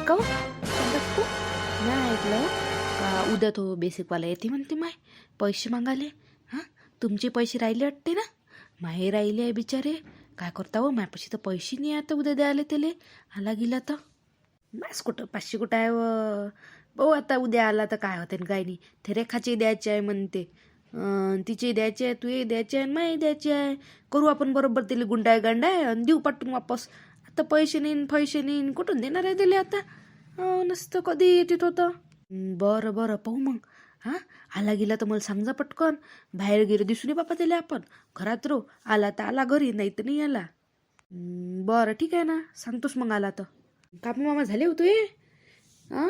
का हो? शांता तू नाही ऐकलं का उद्या तो बेसिकवाला येते म्हणते माय पैसे मागाले. हां तुमचे पैसे राहिले वाटते ना. माहे राहिले आहे बिचारे. काय करता हो मायापाशी तर पैसे नाही आता उद्या द्यायला त्याले. आला गेला तर बस कुठं 500 कुठं आहे व भाऊ. आता उद्या आला तर काय होते काय नाही. ते रेखाचे द्यायचे आहे म्हणते. तिचे द्यायचे आहे तुझे द्यायचे आहे माही द्यायचे आहे. करू आपण बरोबर त्याला गुंडाय गांडाय आणि देऊ पाठवून वापस. आता पैसे नेईन कुठून देणार आहे त्याला आता. नसतं कधी येत होतं. बरं बरं पाहू मग. हां आला गेला तर मला सांग जा पटकन. बाहेर गेले दिसून ये बापा त्याला. आपण घरात राहू. आला तर आला घरी नाही तर नाही आला. बरं ठीक आहे ना सांगतोस मग आला तर. कामं मामा झाले होते. हां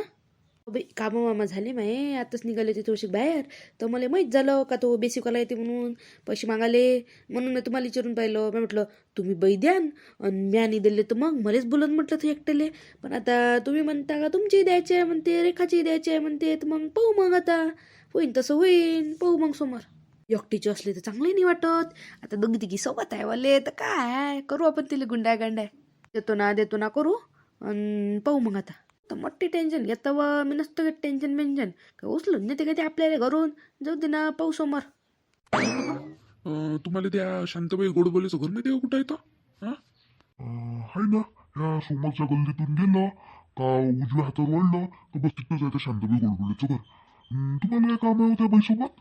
बाई कामं मामा झाले माये. आताच निघाले ते थोडीशी बाहेर. तर मला माहीत झालं का तो बेसिकवाला येते म्हणून पैसे मागाले. म्हणून मी तुम्हाला विचारून पाहिलं. मी म्हटलं तुम्ही बाई द्यान आणि म्या नाही दिले तर मग मलाच बोलून म्हटलं ते एकटेले. पण आता तुम्ही म्हणता का तुमची द्यायचे आहे म्हणते रेखाची द्यायची आहे म्हणते. तर मग पाहू मग आता होईन तसं होईन. पाहू मग समोर. एकटीचे असले तर चांगले नाही वाटत. आता दोघी तिघी सोबत आहे वाले तर काय करू आपण तिला गुंडाय गांडाय. देतो ना करू आणि पाहू मग आता. तर मोठी टेन्शन घेतं व मी नसतं घेत टेन्शन बेन्शन का उचलून नेते का ते आपल्याला घरून. जाऊ दे ना पाहू समोर. तुम्हाला त्या शांताबाई गोडबोलेचं घर माहिती आहे का कुठं येतं? हां हाय ना. या समोरच्या गल्लीतून गेलं का उजव्या हातावर वळलं तर बस तिथंच आहे त्या शांताबाई गोडबोलेचं घर. तुम्हाला काय काम आहे होत्या बाईसोबत?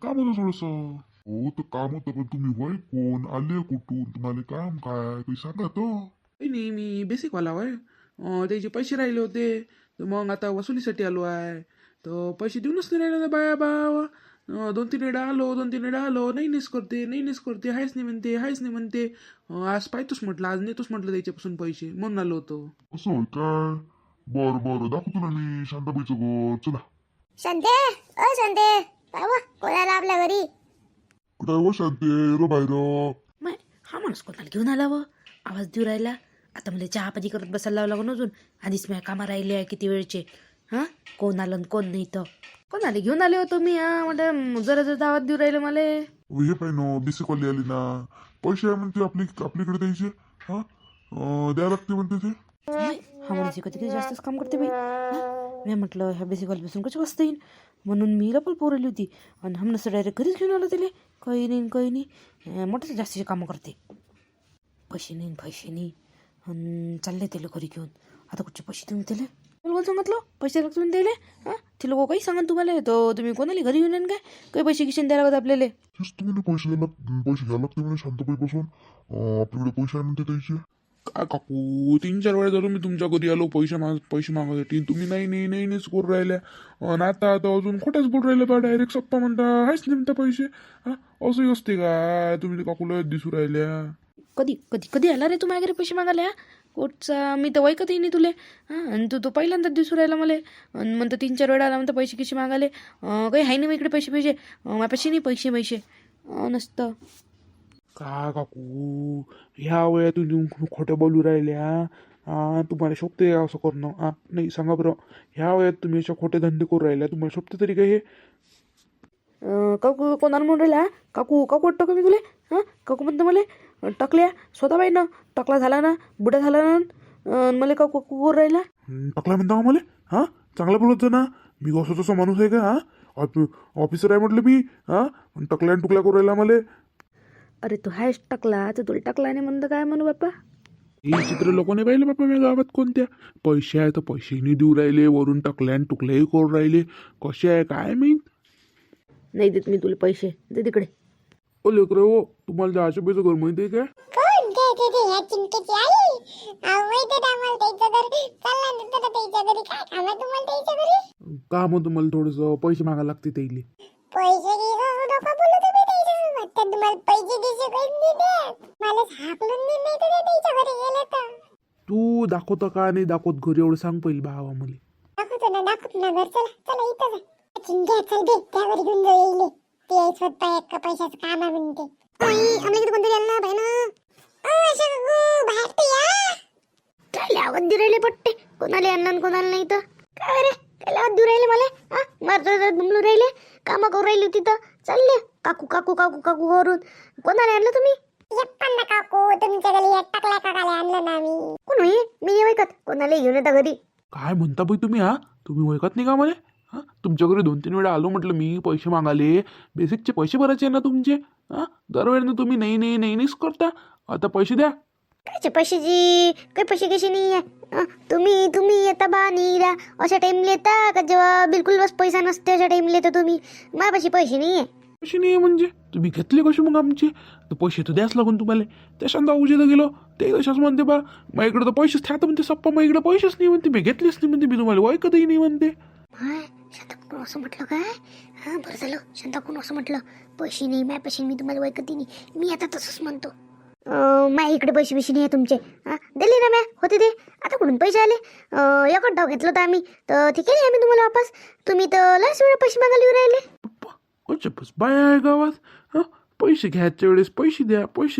काम होतं थोडंसं. हो तर काम होतं पण तुम्ही वय कोण आले कुठून तुम्हाला काम काय काही सांगा तर. काही नाही मी बेसिकवाला आहे. त्याचे पैसे राहिले होते तर मग आता वसुलीसाठी आलो आहे. तर पैसे देऊनच नाही राहिले बाया बा. 2-3 वेळा आलो नाही करते हायच नाही म्हणते. आज पाहतोच म्हटलं आज नेतोच म्हटलं त्याच्यापासून पैसे म्हणून आलो होतो. असं होय काय. बरं दाखवतो ना मी शांताबाईचं घर. चला. शांते ओ शांते बाबा कोणाला आपल्या घरी. कुठं आहे व शांती रो बाहेर. माय हा माणूस कोणाला घेऊन आला व आवाज देऊ राहिला. आता मला चहापाती करत बसायला लावला लागून अजून. आधीच मी कामा राहिले आहे किती वेळचे. हां कोण आलं कोण नाही तर कोणाला घेऊन आले होतो मी. हां म्हटलं जरा आवाज देऊ राहिले मला. हे पाय ना बेसिकवाली आली ना. पैसे आहे म्हणते आपल्याकडे द्यायचे. हा द्यावं लागते म्हणते ते. हा माणूस कधी जास्तच काम करते बाई. मी म्हटलं ह्या बेसिकवाली बसून कशी बसता येईल म्हणून मी लपल पोरली होती. आणि हमनसं डायरेक्ट घरीच घेऊन आलं त्याला. काही नाही मोठंच जास्तीचे कामं करते. पैसे नाही आणि चालले त्याला घरी घेऊन. आता कुठचे पैसे देऊन त्याला बोल सांगितलं पैसे लागतो द्यायला. हां ते लोक काही सांगा तुम्हाला तो तुम्ही कोणाला घरी घेऊन येईन काय काही पैसे गिशन द्यायला लागत आपल्याला. तेच तुम्हाला पैसे घ्यायला लागते म्हणे शांताबाईपासून. आपल्याकडे पैसे आहे म्हणते द्यायचे. काय काकू 3-4 वेळा जर मी तुमच्या घरी आलो पैसे मागायसाठी तुम्ही नाहीच करू राहिल्या. आणि आता अजून खोट्याच बोल राहिल्या बा. डायरेक्ट सप्पा म्हणता हायच नेमता पैसे. हां असंही असते काय तुम्ही काकूला दिसू राहिल्या. कधी आला रे तू माझ्या घरी पैसे मागायला. कोटचा मी तर वैकतही नाही तुले. हां आणि तू पहिल्यांदाच दिसू राहिला मला. आणि म्हणतो 3-4 वेळा आला म्हणतो पैसे किशी मागाले. काही आहे नाही मग इकडे पैसे माझ्यापाशी नाही पैसे नसतं. का काकू ह्या वेळा तुम्ही खोटं बोलू राहिल्या. तुम्हाला शोभते असं करणं. नाही सांगा बरं ह्या वयात तुम्ही अशा खोटे धंदे करू राहिल्या तुम्हाला शोभते तरी काय हे. काकू कोणाला म्हणून राहिला. काकू वाटतो का मी तुले. हां काकू म्हणतो मला टकल्या स्वतः बाई ना टकला झाला ना बुडा झाला ना मला काकू करू राहिला. टाकला म्हणता का मला. हां चांगला बोलत जा ना. मी असं तसा माणूस आहे का. हां ऑफिसर आहे म्हटलं मी. हां टकल्या आणि टुकल्या करू राहिला मला. अरे तू हायच टाकला तर तुला टाकला नाही म्हणतं काय म्हणू बाप्पा. हे चित्र लोकांनी पाहिलं बाप्पा मी गावात कोणत्या. पैसे आहे तर पैसेही देऊ राहिले वरून टकल्या आणि टुकल्याही करू राहिले. कसे आहे काय माहीत. नाही देत मी तुला पैसे दे तिकडे. ओ लेकरं हो तुम्हाला जायचं पैसे घर माहिती आहे काय. कोण ते ह्या चिंकेची आई माहिती आम्हाला त्याच्या घरी चालला नंतर त्याच्या घरी काय काम आहे तुम्हाला त्याच्या घरी. काम होतं मला थोडंसं पैसे मागायला लागते त्याइले. पैसे नका बोलू तुम्ही त्याच्यासोबत. तर तुम्हाला पैसे दिसे काही नाही देत. मला हाकलून दे नाही तर त्याच्या घरी गेले तर. तू दाखवतं का नाही दाखवत घरी एवढं सांग पहिली भावा मला. दाखवतो ना घर. चला इथं जा. चिंक्या चल दे त्या घरी घेऊन जाईल. ते स्वतः एक पैशाचं काम आहे म्हणते. आम्हाला किती कोणतरी आलं ना बाई ना. बाहेर ते या. काय लावत देऊ राहिले पट्टे. कोणाला आणलं कोणाला नाही तर काय रे काय लावत देऊ राहिले मला. मारतो दुमलू राहिले कामं करू राहिली होती तर चालले काकू करून. कोणाला आणलं तुम्ही. यप्पा काकू तुमच्या घरी टाकला काकाला आणलं ना मी. कोण मी ऐकत कोणाला घेऊन येता घरी. काय म्हणता बाई तुम्ही? हा, तुम्ही ओळखत नाही का मला? हा, तुमच्या घरी 2-3 वेळा आलो म्हटलं मी पैसे मागाले. बेसिकचे पैसे भरायचे आहे ना तुमचे. हा, दरवेळेनं तुम्ही नाही नाही नाही नाहीच करता. आता पैसे द्या. कायचे पैशाची काही पैसे कसे नाही आहे. तुम्ही येता बा नीरा अशा टाइमला येता का जेव्हा बिलकुल बस पैसा नसते अशा टाइमला येता तुम्ही. माझ्यापाशी पैसे नाही आहे. पैसे नाही म्हणजे तुम्ही घेतले कसे मग आमचे? तर पैसे तर द्याच लागून तुम्हाला. त्या शांता उजेला गेलो ते तशाच म्हणते बा माझ्याकडे तर पैसेच ठेवता म्हणते सप्पा, माझ्याकडे पैसेच नाही म्हणते, मी घेतलेच नाही म्हणते, मी तुम्हाला ऐकतही नाही म्हणते. हाय शांताकडून असं म्हटलं काय? हां बरं झालं शांताकडून असं म्हटलं. पैसे नाही माझ्यापाशी, मी तुम्हाला ऐकतही नाही. मी आता तसंच म्हणतो. माझ्या इकडे पैसे नाही आहे तुमचे. हां दिले ना मॅ होते ते. आता कुठून पैसे आले? एकच डाव घेतलं होतं आम्ही तर ते केले आम्ही तुम्हाला वापस. तुम्ही तर लस वेळा पैसे मागायला येऊ राहिले. पप्पा अच्छा बस बाया आहे गावात. हा, पैसे घ्यायच्या वेळेस पैसे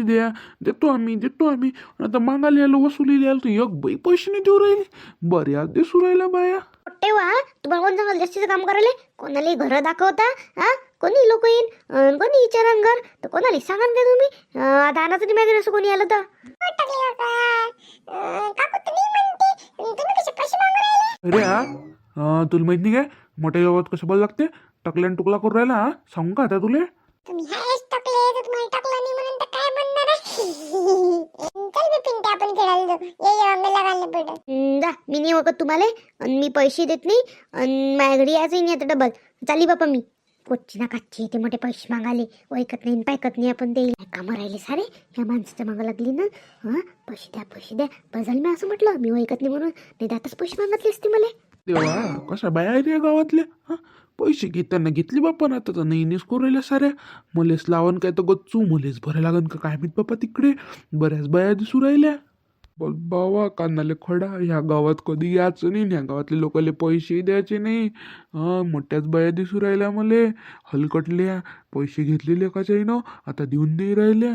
द्या देतो आम्ही. आता मागायला आलो वसुलीला आलो तर एक बाई पैसे नाही देऊ राहिले. बऱ्याच दिसू राहिला बाया. तेव्हा तुम्हाला कोण सांगाल जास्तीचं काम करायला? कोणालाही घरं दाखवता. हां कोणी लोक येईन कोणी विचारान घर तर कोणाला सांगा का तुम्ही? आता आणाचं नाही मागे असं कोणी आलं तर. अरे हा, तुला माहित नाही काय मोठ्या गावात कसं बोल लागते? टकल्यान टुकला करून राहिला. हा, सांगू का आता तुले? तुम्ही हायच टाकले तर तुम्हाला टाकलं नाही म्हणून तर काय म्हणणार आहे? चल बे पिंटे आपण खेळायला जाऊ. ये आम्हाला घालणं पडत. जा मी नाही ओळखत तुम्हाला आणि मी पैसे देत नाही आणि माझ्या घरी यायचंही नाही आता डबल. चाली बापा मी. कोच्ची ना काच्ची ते मोठे पैसे मागाले ऐकत नाही पायकत नाही. आपण ते कामं राहिले सारे या माणसाच्या मागं लागली ना. हां पैसे द्या बस झालं. मी असं म्हटलं मी ऐकत नाही म्हणून, नाही तर आताच पैसे मागितले असते मला. तेव्हा कशा बाया आहेत या गावातल्या? हा, पैसे घेताना घेतली बाप्पा ना आता तर नाही करून राहिल्या साऱ्या. मलेच लावण काय तर गच्चू मलेच भरायला लागन का काय माहित बाप्पा. तिकडे बऱ्याच बाया दिसू राहिल्या. बोल बावा कानाले खडा, ह्या गावात कधी यायचं नाही, ह्या गावातले लोकांना पैसे द्यायचे नाही. हा, मोठ्याच बाया दिसू राहिल्या मले हलकटल्या. पैसे घेतलेले का ना आता देऊन नाही राहिल्या.